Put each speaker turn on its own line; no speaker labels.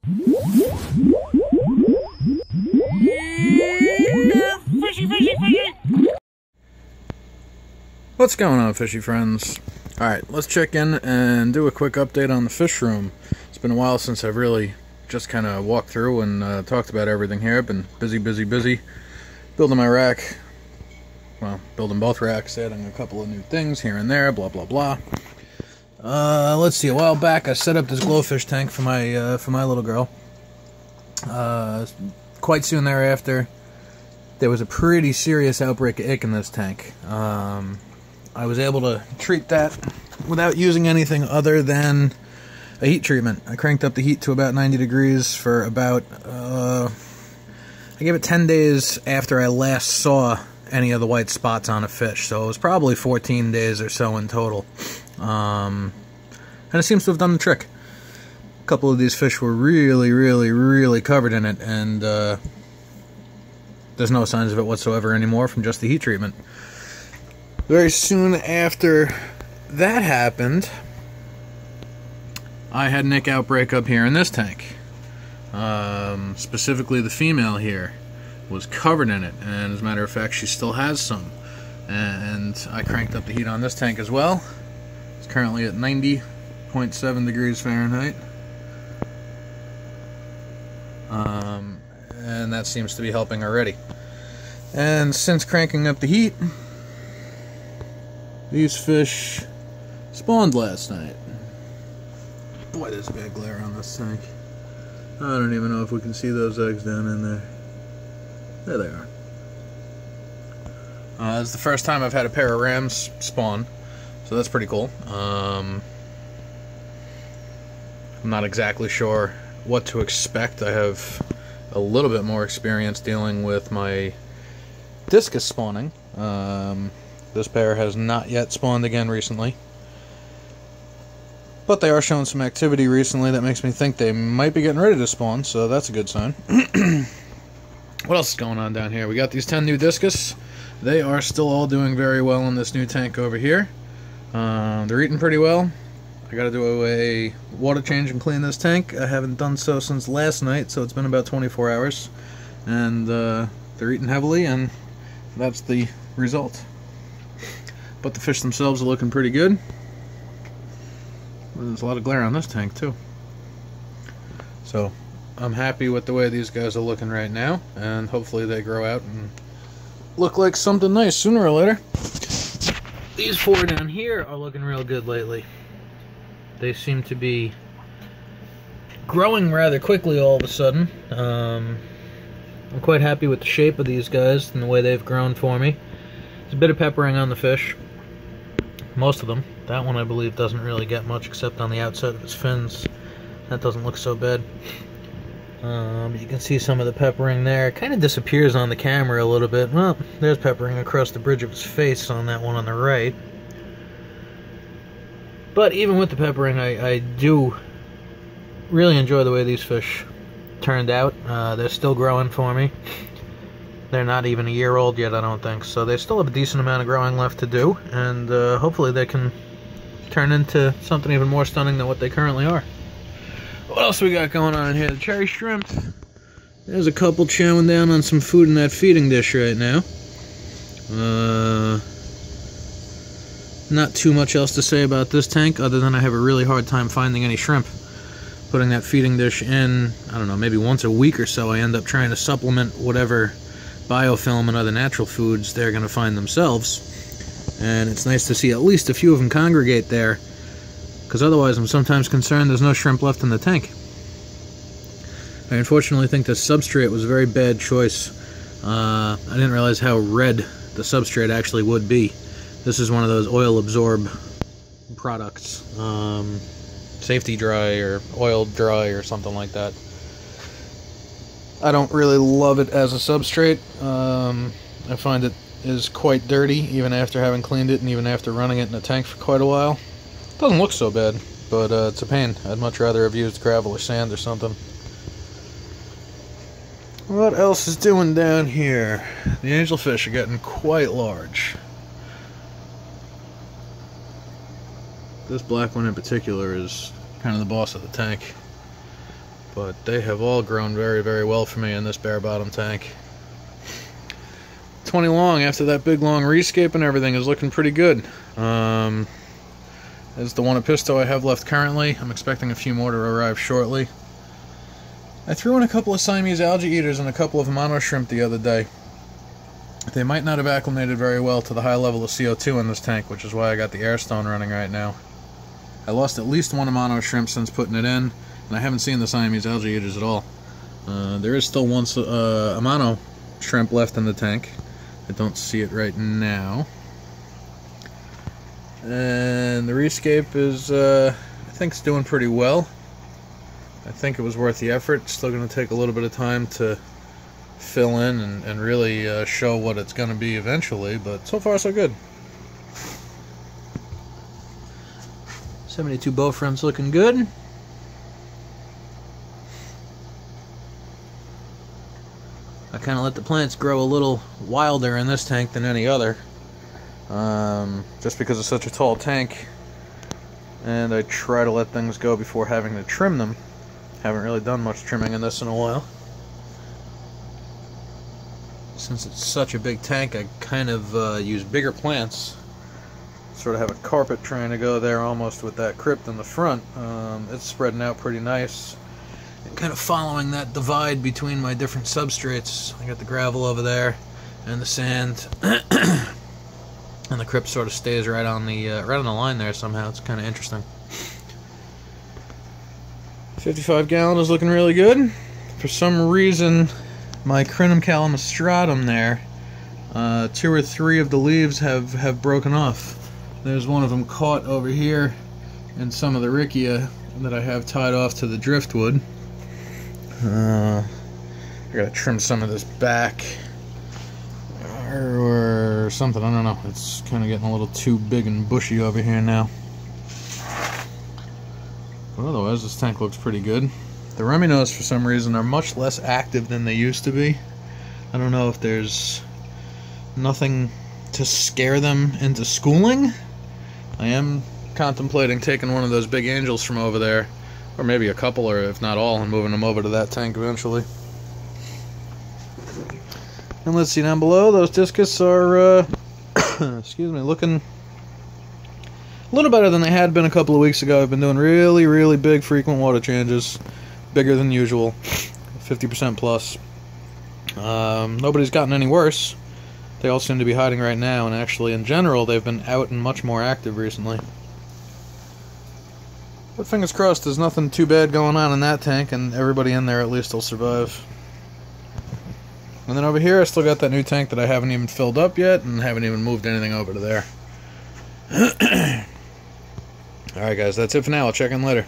Fishy, fishy, fishy!
What's going on, fishy friends? Alright, let's check in and do a quick update on the fish room. It's been a while since I've really just kind of walked through and talked about everything here. I've been busy building my rack. Well, building both racks, adding a couple of new things here and there, blah blah blah. Let's see, a while back I set up this glowfish tank for my little girl. Quite soon thereafter, there was a pretty serious outbreak of ick in this tank. I was able to treat that without using anything other than a heat treatment. I cranked up the heat to about 90 degrees for about, I gave it 10 days after I last saw any of the white spots on a fish, so it was probably 14 days or so in total. And it seems to have done the trick. A couple of these fish were really covered in it, and there's no signs of it whatsoever anymore from just the heat treatment. Very soon after that happened, I had an ick outbreak up here in this tank. Specifically the female here was covered in it, and as a matter of fact she still has some. And I cranked up the heat on this tank as well. It's currently at 90.7 degrees Fahrenheit. And that seems to be helping already. And since cranking up the heat, these fish spawned last night. Boy, there's bad glare on this tank. I don't even know if we can see those eggs down in there. There they are. It's the first time I've had a pair of rams spawn, so that's pretty cool. I'm not exactly sure what to expect. I have a little bit more experience dealing with my Discus spawning. This pair has not yet spawned again recently, but they are showing some activity recently that makes me think they might be getting ready to spawn, so that's a good sign. What else is going on down here? We got these 10 new Discus. They are still all doing very well in this new tank over here. They're eating pretty well. I gotta do a water change and clean this tank. I haven't done so since last night, so it's been about 24 hours. And they're eating heavily, and that's the result. But the fish themselves are looking pretty good. There's a lot of glare on this tank too. So I'm happy with the way these guys are looking right now, and hopefully they grow out and look like something nice sooner or later. These four down here are looking real good lately. They seem to be growing rather quickly all of a sudden. I'm quite happy with the shape of these guys and the way they've grown for me. There's a bit of peppering on the fish. Most of them. That one I believe doesn't really get much except on the outside of its fins. That doesn't look so bad. You can see some of the peppering there. It kind of disappears on the camera a little bit. Well, there's peppering across the bridge of his face on that one on the right. But even with the peppering, I do really enjoy the way these fish turned out. They're still growing for me. They're not even a year old yet, I don't think. So they still have a decent amount of growing left to do. And hopefully they can turn into something even more stunning than what they currently are. What else we got going on here? The cherry shrimp. There's a couple chowing down on some food in that feeding dish right now. Not too much else to say about this tank, other than I have a really hard time finding any shrimp. Putting that feeding dish in, I don't know, maybe once a week or so, I end up trying to supplement whatever biofilm and other natural foods they're going to find themselves. And it's nice to see at least a few of them congregate there, because otherwise I'm sometimes concerned there's no shrimp left in the tank. I unfortunately think this substrate was a very bad choice. I didn't realize how red the substrate actually would be. This is one of those oil absorb products. Safety dry or oil dry or something like that. I don't really love it as a substrate. I find it is quite dirty even after having cleaned it and even after running it in a tank for quite a while. Doesn't look so bad, but it's a pain. I'd much rather have used gravel or sand or something. What else is doing down here? The angelfish are getting quite large. This black one in particular is kind of the boss of the tank. but they have all grown very, very well for me in this bare bottom tank. 20 long after that big long rescape and everything is looking pretty good. Is the one Episto I have left currently. I'm expecting a few more to arrive shortly. I threw in a couple of Siamese algae eaters and a couple of mono shrimp the other day. They might not have acclimated very well to the high level of CO2 in this tank, which is why I got the air stone running right now. I lost at least one mono shrimp since putting it in, and I haven't seen the Siamese algae eaters at all. There is still one mono shrimp left in the tank. I don't see it right now. And the rescape is, I think it's doing pretty well. I think it was worth the effort. It's still going to take a little bit of time to fill in and really show what it's going to be eventually, but so far so good. 72 bow frames looking good. I kind of let the plants grow a little wilder in this tank than any other. Just because it's such a tall tank, and I try to let things go before having to trim them. Haven't really done much trimming in this in a while. Since it's such a big tank, I kind of use bigger plants. Sort of have a carpet trying to go there almost with that crypt in the front. It's spreading out pretty nice. And kind of following that divide between my different substrates. I got the gravel over there and the sand. And the crypt sort of stays right on the line there somehow. It's kind of interesting. 55 gallon is looking really good. For some reason, my Crinum calamostratum there, 2 or 3 of the leaves have broken off. There's one of them caught over here, and some of the riccia that I have tied off to the driftwood. I gotta trim some of this back. Or something, I don't know. It's kind of getting a little too big and bushy over here now. But otherwise, this tank looks pretty good. The Reminos, for some reason, are much less active than they used to be. I don't know if there's nothing to scare them into schooling. I am contemplating taking one of those big angels from over there, or maybe a couple, or if not all, and moving them over to that tank eventually. And let's see down below, those Discus are, excuse me, looking a little better than they had been a couple of weeks ago. I've been doing really, really big frequent water changes, bigger than usual, 50% plus. Nobody's gotten any worse. They all seem to be hiding right now, and actually, in general, they've been out and much more active recently. But fingers crossed, there's nothing too bad going on in that tank, and everybody in there at least will survive. And then over here, I still got that new tank that I haven't even filled up yet, and haven't even moved anything over to there. Alright guys, that's it for now. I'll check in later.